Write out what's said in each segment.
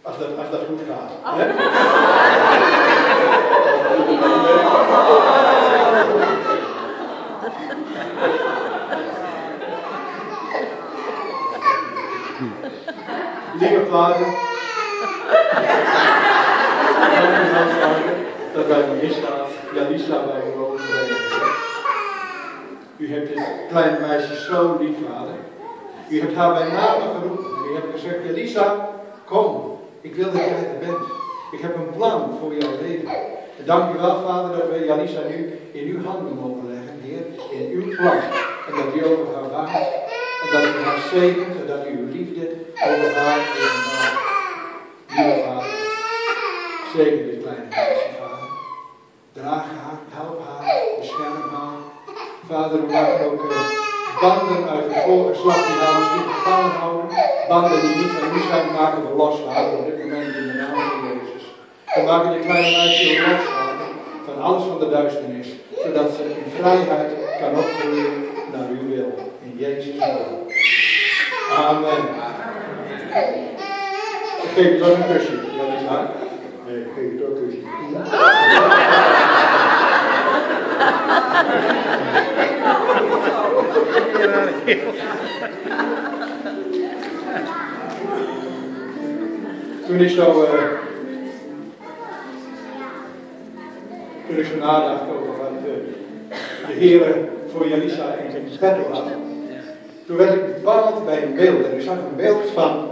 Als dat goed gaat. Hè? Lieve vader, dat wij Jalisa bij u mogen brengen. U hebt dit kleine meisje zo lief, vader. U hebt haar bij name geroepen. U hebt gezegd, Jalisa, kom, ik wil dat jij er bent. Ik heb een plan voor jouw leven. En dank u wel, vader, dat we Jalisa nu in uw handen mogen leggen, Heer, in uw plan. En dat u over haar waakt. En dat u haar zegent en dat u uw liefde over haar evenbaart. Lieve vader, zegen dit kleine meisje, vader. Draag haar, help haar, bescherm haar. Vader, we maken ook banden uit het voorgeslacht die haar misschien gevangen houden. Banden die niet van u zijn, maken we los, vader, op dit moment in de naam van Jezus. We maken dit kleine meisje los, vader, van alles van de duisternis, zodat ze in vrijheid kan opgroeien naar uw wil. In Jezus' naam. Amen. Ik geef je toch een kusje, Jalisa. Nee, ik geef je toch een kusje. Toen ik zo nadacht over wat de Heer voor Jalisa in zijn schedel had, toen werd ik bepaald bij een beeld. En ik zag een beeld van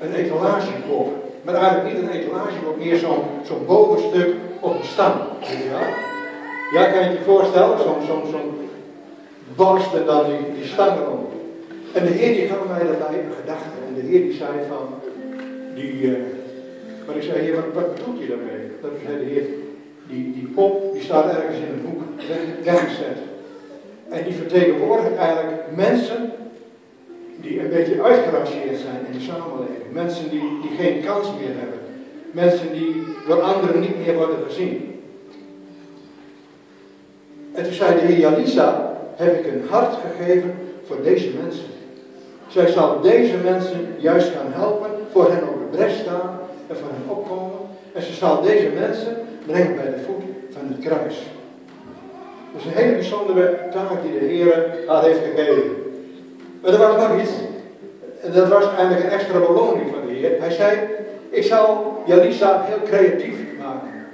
een etalagekop. Maar eigenlijk niet een etalagekop, meer zo'n bovenstuk op een stam. Weet je wel? Ja, kan je je voorstellen? Zo'n borst en dan die stang eronder. En de Heer die gaf mij daarbij een gedachte. En de Heer die zei van, maar ik zei, Heer, wat bedoelt je daarmee? Dat zei de Heer, die pop die staat ergens in een hoek, weggezet. En die vertegenwoordigt eigenlijk mensen die een beetje uitgerangeerd zijn in de samenleving. Mensen die geen kans meer hebben. Mensen die door anderen niet meer worden gezien. En toen zei de Heer, Jalisa, heb ik een hart gegeven voor deze mensen. Zij zal deze mensen juist gaan helpen, voor hen op de bres staan en voor hen opkomen. En ze zal deze mensen brengen bij de voet van het kruis. Dat is een hele bijzondere taak die de Heer haar heeft gegeven. Maar er was nog iets. En dat was eigenlijk een extra beloning van de Heer. Hij zei, ik zal Jalisa heel creatief maken.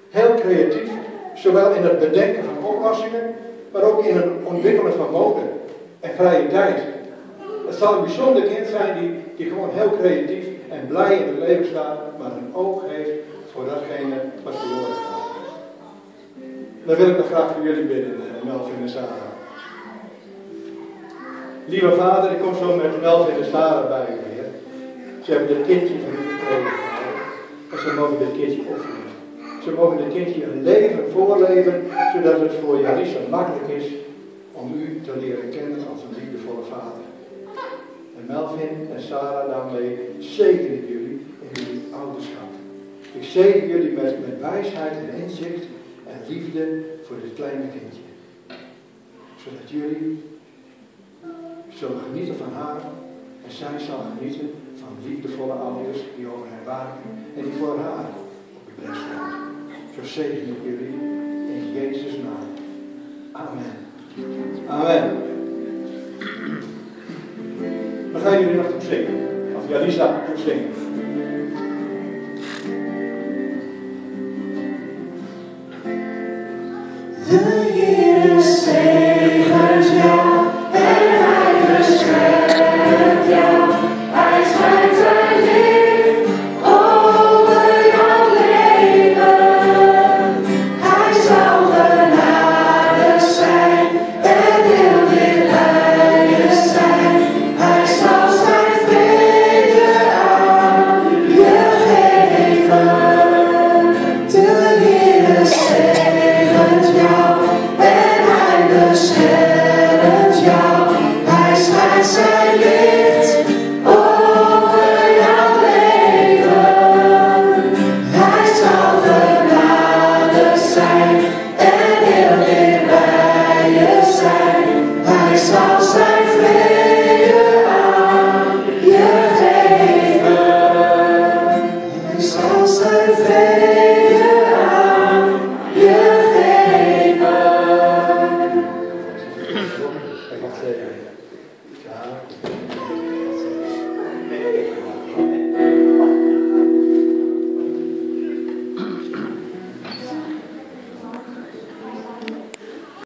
Heel creatief. Zowel in het bedenken van oplossingen, maar ook in het ontwikkelen van mode en vrije tijd. Het zal een bijzonder kind zijn die gewoon heel creatief en blij in het leven staat, maar een oog heeft voor datgene wat verloren gaat. Dan wil ik nog graag voor jullie bidden, Melvin en Sarah. Lieve vader, ik kom zo met Melvin en Sarah bij u, Heer. Ze hebben dit kindje van u gekregen, en ze mogen dit kindje opvoeden. Ze mogen dit kindje een leven voorleven, zodat het voor Jalisa makkelijk is om u te leren kennen als een liefdevolle vader. En Melvin en Sarah, daarmee zegen ik jullie in jullie ouderschap. Ik zegen jullie met wijsheid en inzicht en liefde voor dit kleine kindje. Zodat jullie zullen genieten van haar en zij zal genieten van liefdevolle ouders die over hen waken en die voor haar op de bres staan. Zo zegen ik jullie in Jezus' naam. Amen. Amen. We gaan jullie nog toezingen. Of Jalisa toezingen.